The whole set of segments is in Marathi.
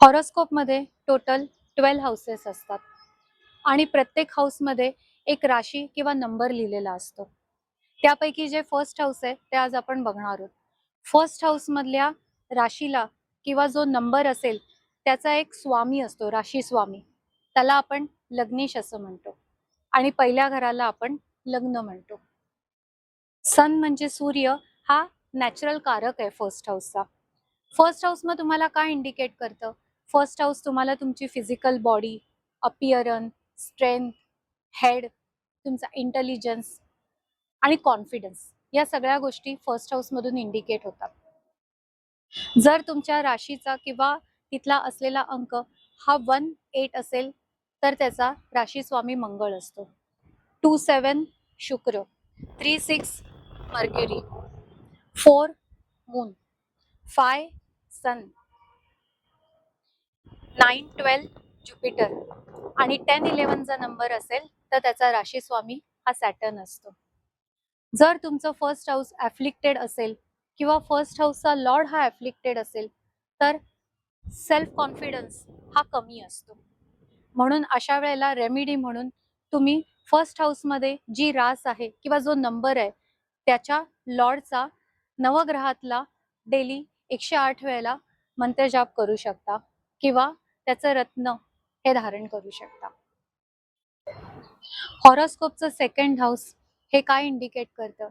हॉरोस्कोपमध्ये टोटल 12 हाऊसेस असतात आणि प्रत्येक हाऊसमध्ये एक राशी किंवा नंबर लिहिलेला असतो. त्यापैकी जे फर्स्ट हाऊस आहे ते आज आपण बघणार आहोत. फर्स्ट हाऊसमधल्या राशीला किंवा जो नंबर असेल त्याचा एक स्वामी असतो, राशी स्वामी. त्याला आपण लग्नेश असं म्हणतो आणि पहिल्या घराला आपण लग्न म्हणतो. सन म्हणजे सूर्य हा नॅचरल कारक आहे फर्स्ट हाऊसचा. फर्स्ट हाऊस मग तुम्हाला काय इंडिकेट करतं? फर्स्ट हाऊस तुम्हाला तुमची physical body, appearance, strength, head, तुमचा इंटेलिजन्स आणि कॉन्फिडन्स या सगळ्या गोष्टी फर्स्ट हाऊसमधून इंडिकेट होतात. जर तुमच्या राशीचा किंवा तिथला असलेला अंक हा 1-8 असेल तर त्याचा राशी स्वामी मंगळ असतो. 2-7 शुक्र, 3-6 मर्क्युरी, 4 मून, 5 सन, 9-12 ज्युपिटर आणि 10-11 चा नंबर असेल तर त्याचा राशी स्वामी हा सॅटर्न असतो. जर तुमचं फर्स्ट हाऊस ॲफ्लिक्टेड असेल किंवा फर्स्ट हाऊसचा लॉर्ड हा ॲफ्लिक्टेड असेल तर सेल्फ कॉन्फिडन्स हा कमी असतो. म्हणून अशा वेळेला रेमेडी म्हणून तुम्ही फर्स्ट हाऊसमध्ये जी रास आहे किंवा जो नंबर आहे त्याच्या लॉर्डचा नवग्रहातला डेली 108 वेळेला मंत्रजाप करू शकता किंवा त्याचं रत्न हे धारण करू शकता. हॉरोस्कोपचं सेकंड हाऊस हे काय इंडिकेट करतं?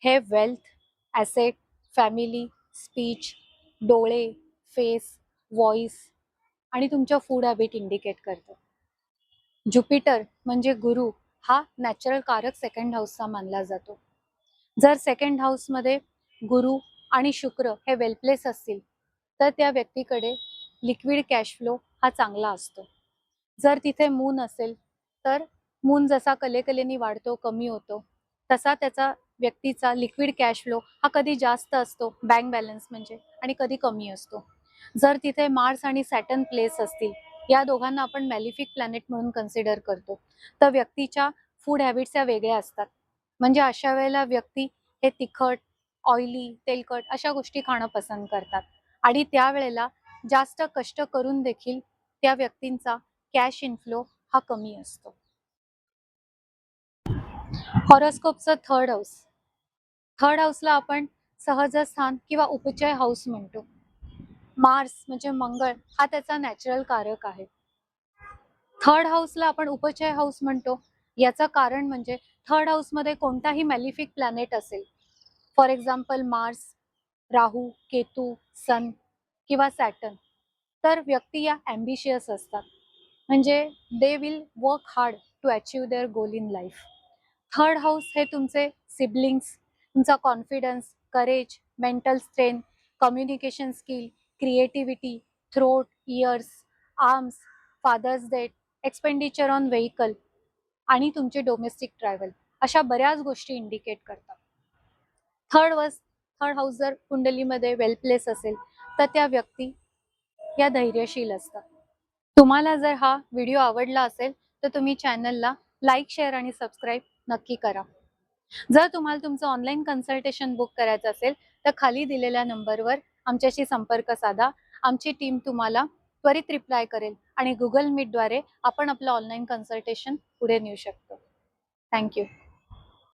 हे वेल्थ, ॲसेट, फॅमिली, स्पीच, डोळे, फेस, व्हॉइस आणि तुमच्या फूड हॅबिट इंडिकेट करतं. ज्युपिटर म्हणजे गुरु हा नॅचरल कारक सेकंड हाऊसचा मानला जातो. जर सेकंड हाऊसमध्ये गुरु आणि शुक्र हे वेल प्लेस असतील तर त्या व्यक्तीकडे लिक्विड कॅश फ्लो हा चांगला असतो. जर तिथे मून असेल तर मून जसा कलेकलेनी वाढतो, कमी होतो, तसा त्याचा व्यक्तीचा लिक्विड कॅश फ्लो हा कधी जास्त असतो, बँक बॅलन्स म्हणजे, आणि कधी कमी असतो. जर तिथे मार्स आणि सॅटर्न प्लेस असतील, या दोघांना आपण मॅलिफिक प्लॅनेट म्हणून कन्सिडर करतो, तर व्यक्तीच्या फूड हॅबिट्स या वेगळ्या असतात. म्हणजे अशा वेळेला व्यक्ती हे तिखट, ऑइली, तेलकट अशा गोष्टी खाणं पसंत करतात आणि त्यावेळेला जास्त कष्ट करून देखील त्या व्यक्तींचा कॅश इनफ्लो हा कमी असतो. हॉरोस्कोपचं थर्ड हाऊस. थर्ड हाऊसला आपण सहजस्थान किंवा उपचय हाऊस म्हणतो. मार्स म्हणजे मंगळ हा त्याचा नॅचरल कारक आहे. थर्ड हाऊसला आपण उपचय हाऊस म्हणतो. याचं कारण म्हणजे थर्ड हाऊसमध्ये कोणताही मॅलिफिक प्लॅनेट असेल, फॉर एक्झाम्पल मार्स, राहू, केतू, सन किंवा सॅटर्न, तर व्यक्ती या ॲम्बिशियस असतात. म्हणजे they will work hard to achieve their goal in life. Third house हे तुमचे सिबलिंग्स, तुमचा confidence, courage, mental strength, communication skill, creativity, throat, ears, arms, fathers date, expenditure on vehicle आणि तुमचे डोमेस्टिक ट्रॅव्हल अशा बऱ्याच गोष्टी इंडिकेट करतात. थर्ड हाऊस जर कुंडलीमध्ये वेल प्लेस असेल तर त्या व्यक्ती या धैर्यशील असतात. तुम्हाला जर हा व्हिडिओ आवडला असेल तर तुम्ही चॅनलला लाईक, शेअर आणि सबस्क्राईब नक्की करा. जर तुम्हाला तुमचं ऑनलाईन कन्सल्टेशन बुक करायचं असेल तर खाली दिलेल्या नंबरवर आमच्याशी संपर्क साधा. आमची टीम तुम्हाला त्वरित रिप्लाय करेल आणि गुगल मीटद्वारे आपण आपलं ऑनलाईन कन्सल्टेशन पुढे नेऊ शकतो. थँक्यू.